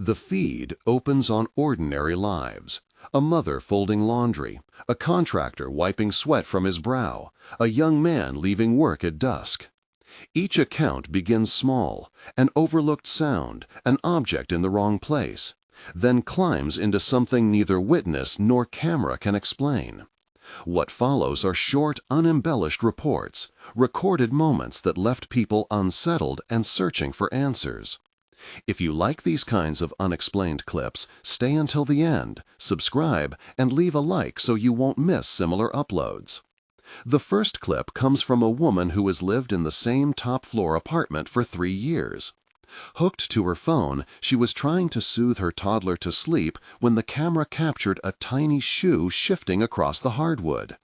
The feed opens on ordinary lives. A mother folding laundry, a contractor wiping sweat from his brow, a young man leaving work at dusk. Each account begins small, an overlooked sound, an object in the wrong place, then climbs into something neither witness nor camera can explain. What follows are short, unembellished reports, recorded moments that left people unsettled and searching for answers. If you like these kinds of unexplained clips, stay until the end, subscribe, and leave a like so you won't miss similar uploads. The first clip comes from a woman who has lived in the same top-floor apartment for 3 years. Hooked to her phone, she was trying to soothe her toddler to sleep when the camera captured a tiny shoe shifting across the hardwood.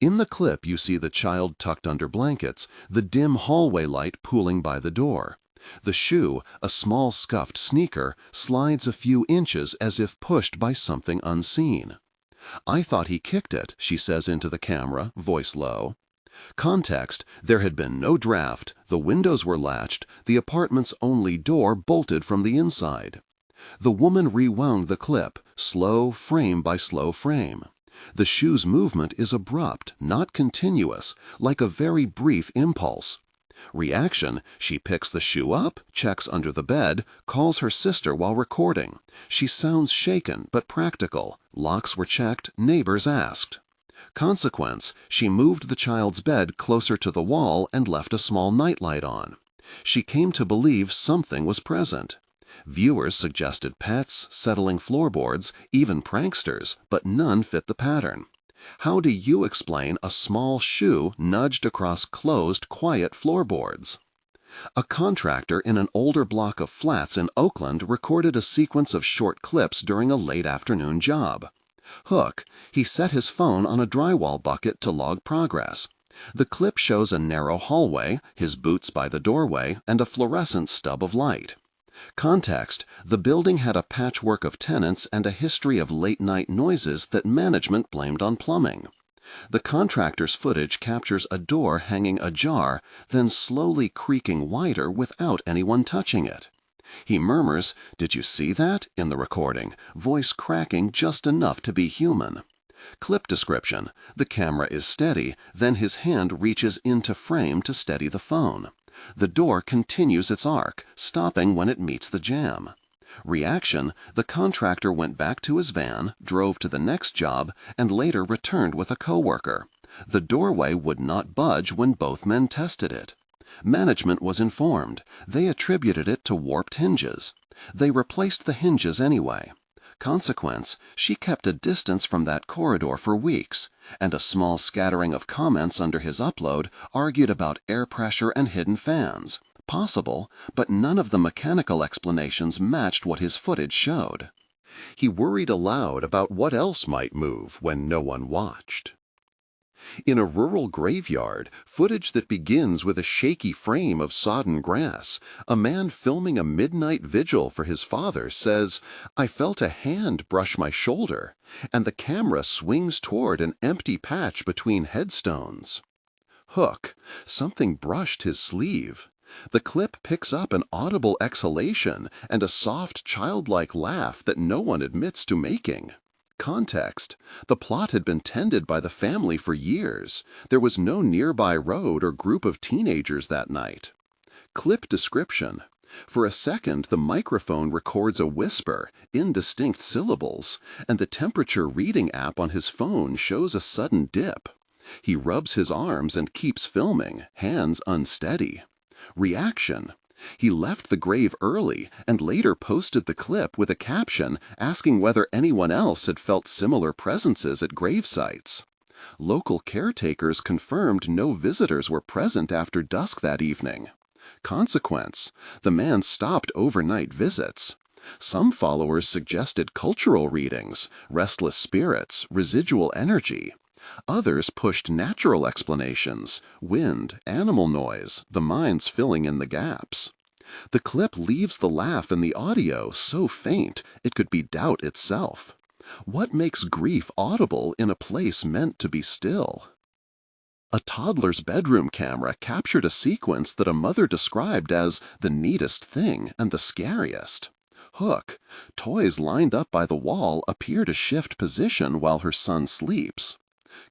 In the clip, you see the child tucked under blankets, the dim hallway light pooling by the door. The shoe, a small scuffed sneaker, slides a few inches as if pushed by something unseen. "I thought he kicked it," she says into the camera, voice low. Context: there had been no draft, the windows were latched, the apartment's only door bolted from the inside. The woman rewound the clip, slow frame by slow frame. The shoe's movement is abrupt, not continuous, like a very brief impulse. Reaction: she picks the shoe up, checks under the bed, calls her sister while recording. She sounds shaken but practical. Locks were checked, neighbors asked. Consequence: she moved the child's bed closer to the wall and left a small nightlight on. She came to believe something was present. Viewers suggested pets, settling floorboards, even pranksters, but none fit the pattern. How do you explain a small shoe nudged across closed, quiet floorboards? A contractor in an older block of flats in Oakland recorded a sequence of short clips during a late afternoon job. Hook: he set his phone on a drywall bucket to log progress. The clip shows a narrow hallway, his boots by the doorway, and a fluorescent stub of light. Context: the building had a patchwork of tenants and a history of late-night noises that management blamed on plumbing. The contractor's footage captures a door hanging ajar, then slowly creaking wider without anyone touching it. He murmurs, "Did you see that?" in the recording, voice cracking just enough to be human. Clip description: the camera is steady, then his hand reaches into frame to steady the phone. The door continues its arc, stopping when it meets the jamb. Reaction: the contractor went back to his van, drove to the next job, and later returned with a coworker. The doorway would not budge when both men tested it. Management was informed. They attributed it to warped hinges. They replaced the hinges anyway. Consequence: she kept a distance from that corridor for weeks, and a small scattering of comments under his upload argued about air pressure and hidden fans. Possible, but none of the mechanical explanations matched what his footage showed. He worried aloud about what else might move when no one watched. In a rural graveyard, footage that begins with a shaky frame of sodden grass, a man filming a midnight vigil for his father says, "I felt a hand brush my shoulder," and the camera swings toward an empty patch between headstones. Hook: something brushed his sleeve. The clip picks up an audible exhalation and a soft, childlike laugh that no one admits to making. Context: the plot had been tended by the family for years. There was no nearby road or group of teenagers that night. Clip description: for a second, the microphone records a whisper, indistinct syllables, and the temperature reading app on his phone shows a sudden dip. He rubs his arms and keeps filming, hands unsteady. Reaction: he left the grave early and later posted the clip with a caption asking whether anyone else had felt similar presences at grave sites. Local caretakers confirmed no visitors were present after dusk that evening. Consequence: the man stopped overnight visits. Some followers suggested cultural readings, restless spirits, residual energy. Others pushed natural explanations, wind, animal noise, the minds filling in the gaps. The clip leaves the laugh in the audio so faint it could be doubt itself. What makes grief audible in a place meant to be still? A toddler's bedroom camera captured a sequence that a mother described as the neatest thing and the scariest. Hook: Toys lined up by the wall appear to shift position while her son sleeps.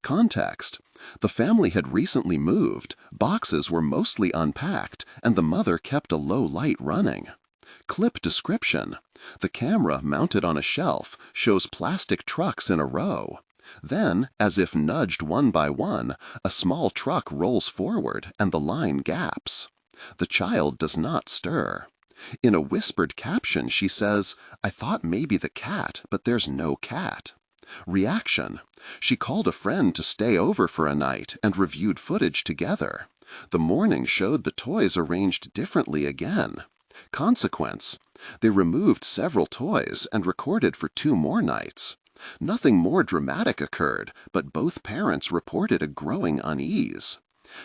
Context: the family had recently moved, boxes were mostly unpacked, and the mother kept a low light running. Clip description: the camera mounted on a shelf shows plastic trucks in a row. Then, as if nudged one by one, a small truck rolls forward and the line gaps. The child does not stir. In a whispered caption, she says, "I thought maybe the cat, but there's no cat." Reaction: she called a friend to stay over for a night and reviewed footage together. The morning showed the toys arranged differently again. Consequence: they removed several toys and recorded for 2 more nights. Nothing more dramatic occurred, but both parents reported a growing unease.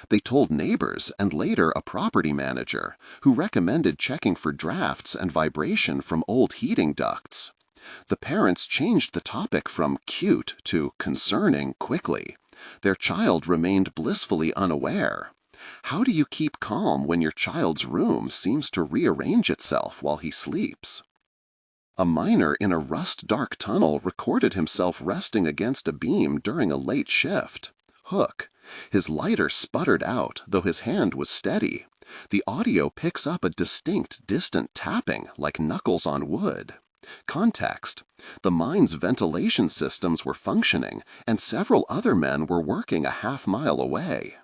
They told neighbors and later a property manager, who recommended checking for drafts and vibration from old heating ducts. The parents changed the topic from cute to concerning quickly. Their child remained blissfully unaware. How do you keep calm when your child's room seems to rearrange itself while he sleeps? A miner in a rust-dark tunnel recorded himself resting against a beam during a late shift. Hook: his lighter sputtered out, though his hand was steady. The audio picks up a distinct, distant tapping, like knuckles on wood. Context: the mine's ventilation systems were functioning, and several other men were working a half-mile away.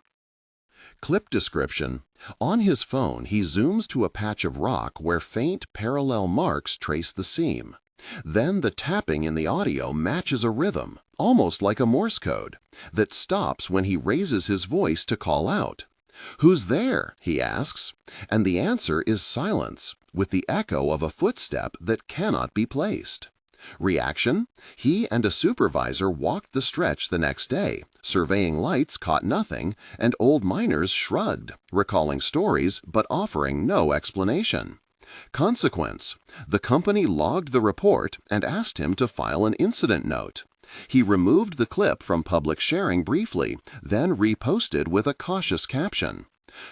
Clip description: on his phone, he zooms to a patch of rock where faint parallel marks trace the seam. Then the tapping in the audio matches a rhythm, almost like a Morse code, that stops when he raises his voice to call out. "Who's there?" he asks, and the answer is silence, with the echo of a footstep that cannot be placed. Reaction: he and a supervisor walked the stretch the next day. Surveying lights caught nothing, and old miners shrugged, recalling stories but offering no explanation. Consequence: the company logged the report and asked him to file an incident note. He removed the clip from public sharing briefly, then reposted with a cautious caption.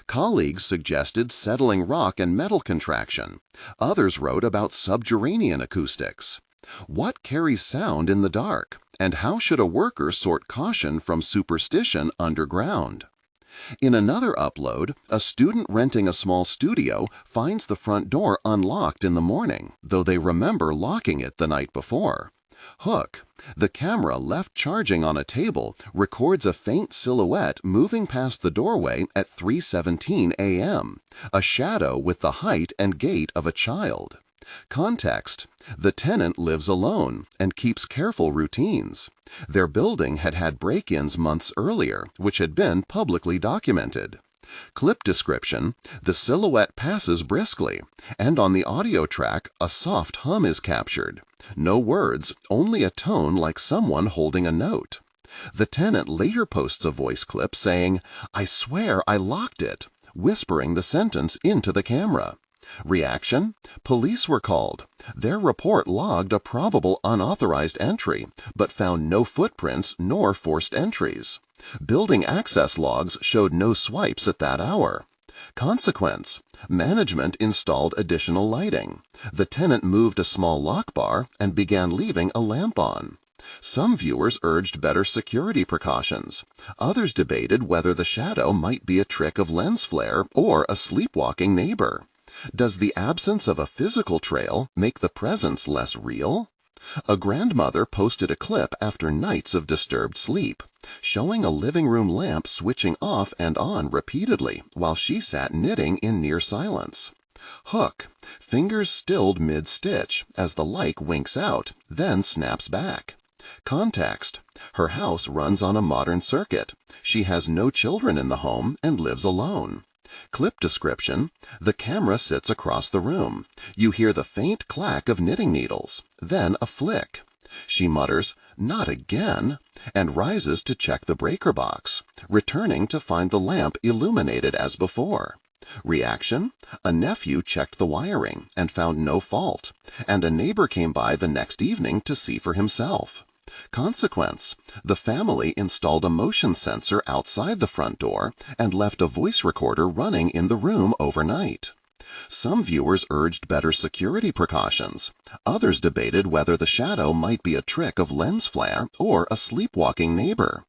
Colleagues suggested settling rock and metal contraction. Others wrote about subterranean acoustics. What carries sound in the dark, and how should a worker sort caution from superstition underground? In another upload, a student renting a small studio finds the front door unlocked in the morning, though they remember locking it the night before. Hook: the camera left charging on a table records a faint silhouette moving past the doorway at 3:17 a.m., a shadow with the height and gait of a child. Context: the tenant lives alone and keeps careful routines. Their building had had break-ins months earlier, which had been publicly documented. Clip description: the silhouette passes briskly, and on the audio track a soft hum is captured. No words, only a tone like someone holding a note. The tenant later posts a voice clip saying, "I swear I locked it," whispering the sentence into the camera. Reaction: police were called. Their report logged a probable unauthorized entry, but found no footprints nor forced entries. Building access logs showed no swipes at that hour. Consequence: management installed additional lighting. The tenant moved a small lock bar and began leaving a lamp on. Some viewers urged better security precautions. Others debated whether the shadow might be a trick of lens flare or a sleepwalking neighbor. Does the absence of a physical trail make the presence less real? A grandmother posted a clip after nights of disturbed sleep, showing a living room lamp switching off and on repeatedly while she sat knitting in near silence. Hook: fingers stilled mid-stitch as the light winks out, then snaps back. Context: her house runs on a modern circuit. She has no children in the home and lives alone. Clip description: the camera sits across the room. You hear the faint clack of knitting needles, then a flick. She mutters, "Not again," and rises to check the breaker box, returning to find the lamp illuminated as before. Reaction: a nephew checked the wiring and found no fault, and a neighbor came by the next evening to see for himself. Consequence: the family installed a motion sensor outside the front door and left a voice recorder running in the room overnight. Some viewers urged better security precautions. Others debated whether the shadow might be a trick of lens flare or a sleepwalking neighbor.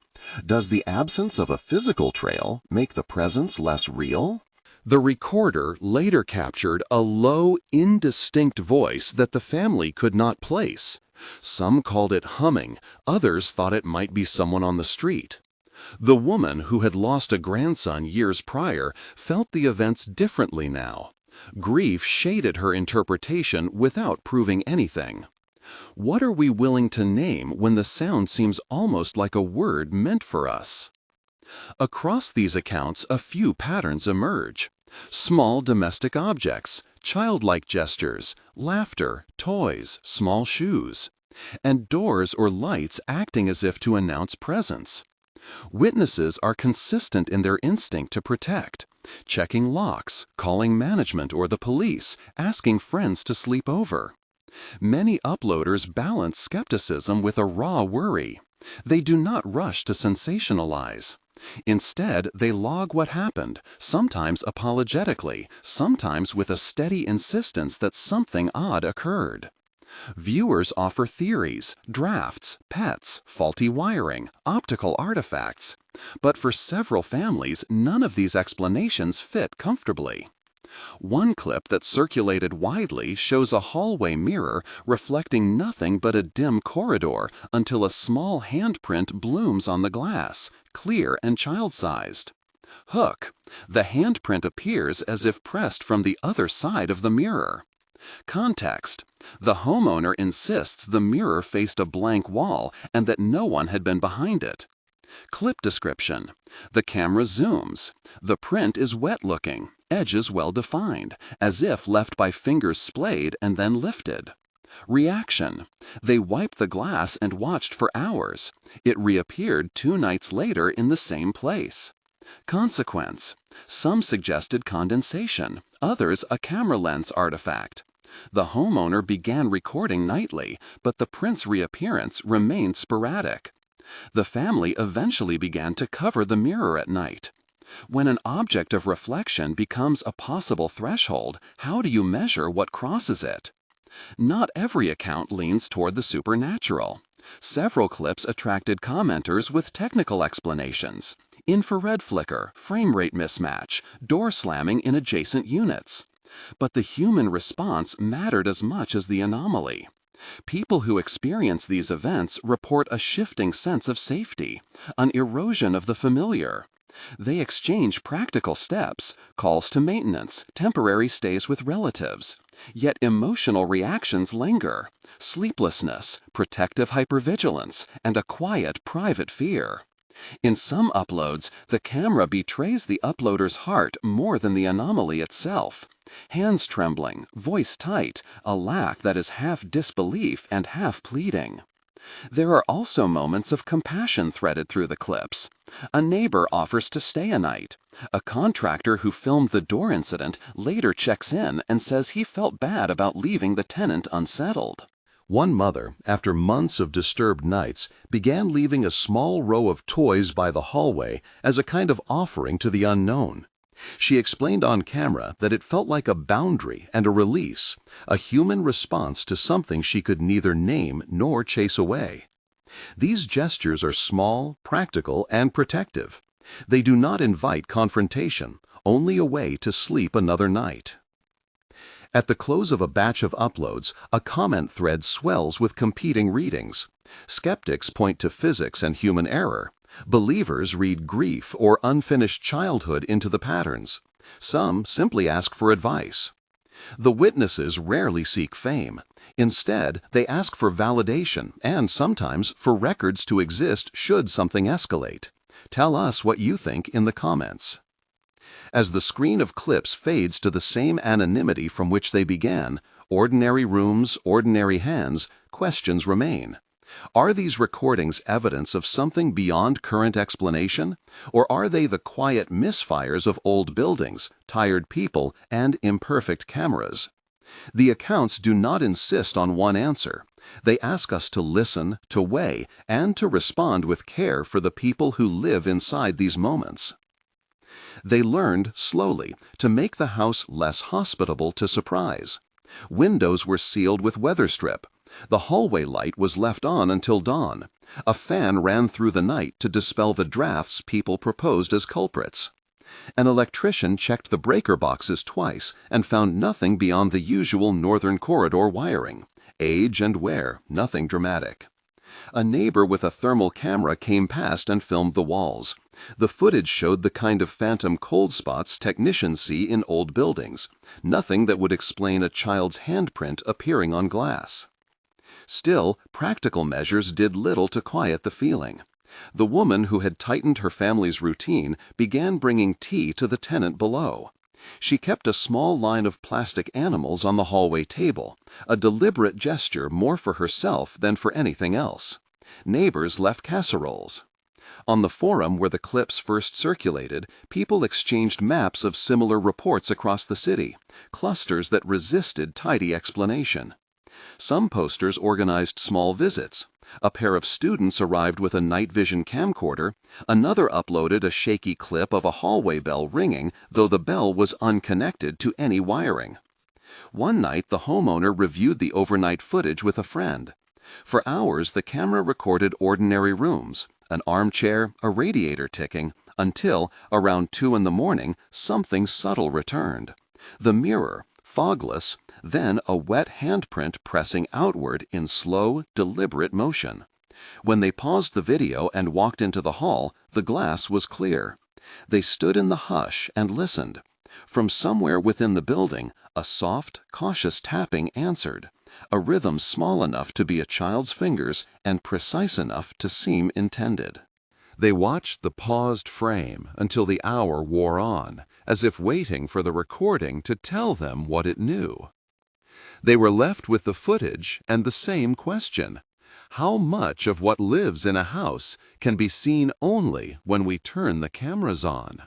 Does the absence of a physical trail make the presence less real? The recorder later captured a low, indistinct voice that the family could not place. Some called it humming, others thought it might be someone on the street. The woman who had lost a grandson years prior felt the events differently now. Grief shaded her interpretation without proving anything. What are we willing to name when the sound seems almost like a word meant for us? Across these accounts, a few patterns emerge. Small domestic objects, childlike gestures, laughter, toys, small shoes, and doors or lights acting as if to announce presence. Witnesses are consistent in their instinct to protect, checking locks, calling management or the police, asking friends to sleep over. Many uploaders balance skepticism with a raw worry. They do not rush to sensationalize. Instead, they log what happened, sometimes apologetically, sometimes with a steady insistence that something odd occurred. Viewers offer theories, drafts, pets, faulty wiring, optical artifacts. But for several families, none of these explanations fit comfortably. One clip that circulated widely shows a hallway mirror reflecting nothing but a dim corridor until a small handprint blooms on the glass, clear and child-sized. Hook. The handprint appears as if pressed from the other side of the mirror. Context. The homeowner insists the mirror faced a blank wall and that no one had been behind it. Clip description. The camera zooms. The print is wet-looking, edges well-defined, as if left by fingers splayed and then lifted. Reaction. They wiped the glass and watched for hours. It reappeared 2 nights later in the same place. Consequence. Some suggested condensation, others a camera lens artifact. The homeowner began recording nightly, but the print's reappearance remained sporadic. The family eventually began to cover the mirror at night. When an object of reflection becomes a possible threshold, how do you measure what crosses it? Not every account leans toward the supernatural. Several clips attracted commenters with technical explanations: infrared flicker, frame rate mismatch, door slamming in adjacent units. But the human response mattered as much as the anomaly. People who experience these events report a shifting sense of safety, an erosion of the familiar. They exchange practical steps, calls to maintenance, temporary stays with relatives. Yet emotional reactions linger: sleeplessness, protective hypervigilance, and a quiet, private fear. In some uploads, the camera betrays the uploader's heart more than the anomaly itself. Hands trembling, voice tight, a laugh that is half disbelief and half pleading. There are also moments of compassion threaded through the clips. A neighbor offers to stay a night. A contractor who filmed the door incident later checks in and says he felt bad about leaving the tenant unsettled. One mother, after months of disturbed nights, began leaving a small row of toys by the hallway as a kind of offering to the unknown. She explained on camera that it felt like a boundary and a release, a human response to something she could neither name nor chase away. These gestures are small, practical, and protective. They do not invite confrontation, only a way to sleep another night. At the close of a batch of uploads, a comment thread swells with competing readings. Skeptics point to physics and human error. Believers read grief or unfinished childhood into the patterns. Some simply ask for advice. The witnesses rarely seek fame. Instead, they ask for validation and sometimes for records to exist should something escalate. Tell us what you think in the comments. As the screen of clips fades to the same anonymity from which they began, ordinary rooms, ordinary hands, questions remain. Are these recordings evidence of something beyond current explanation, or are they the quiet misfires of old buildings, tired people, and imperfect cameras? The accounts do not insist on one answer. They ask us to listen, to weigh, and to respond with care for the people who live inside these moments. They learned, slowly, to make the house less hospitable to surprise. Windows were sealed with weather strip. The hallway light was left on until dawn. A fan ran through the night to dispel the drafts people proposed as culprits. An electrician checked the breaker boxes twice and found nothing beyond the usual northern corridor wiring. Age and wear, nothing dramatic. A neighbor with a thermal camera came past and filmed the walls. The footage showed the kind of phantom cold spots technicians see in old buildings, nothing that would explain a child's handprint appearing on glass. Still, practical measures did little to quiet the feeling. The woman who had tightened her family's routine began bringing tea to the tenant below. She kept a small line of plastic animals on the hallway table, a deliberate gesture more for herself than for anything else. Neighbors left casseroles. On the forum where the clips first circulated, people exchanged maps of similar reports across the city, clusters that resisted tidy explanation. Some posters organized small visits. A pair of students arrived with a night vision camcorder. Another uploaded a shaky clip of a hallway bell ringing, though the bell was unconnected to any wiring. One night, the homeowner reviewed the overnight footage with a friend. For hours, the camera recorded ordinary rooms, an armchair, a radiator ticking, until, around 2 a.m, something subtle returned. The mirror, fogless, then a wet handprint pressing outward in slow, deliberate motion. When they paused the video and walked into the hall, the glass was clear. They stood in the hush and listened. From somewhere within the building, a soft, cautious tapping answered, a rhythm small enough to be a child's fingers and precise enough to seem intended. They watched the paused frame until the hour wore on, as if waiting for the recording to tell them what it knew. They were left with the footage and the same question: how much of what lives in a house can be seen only when we turn the cameras on?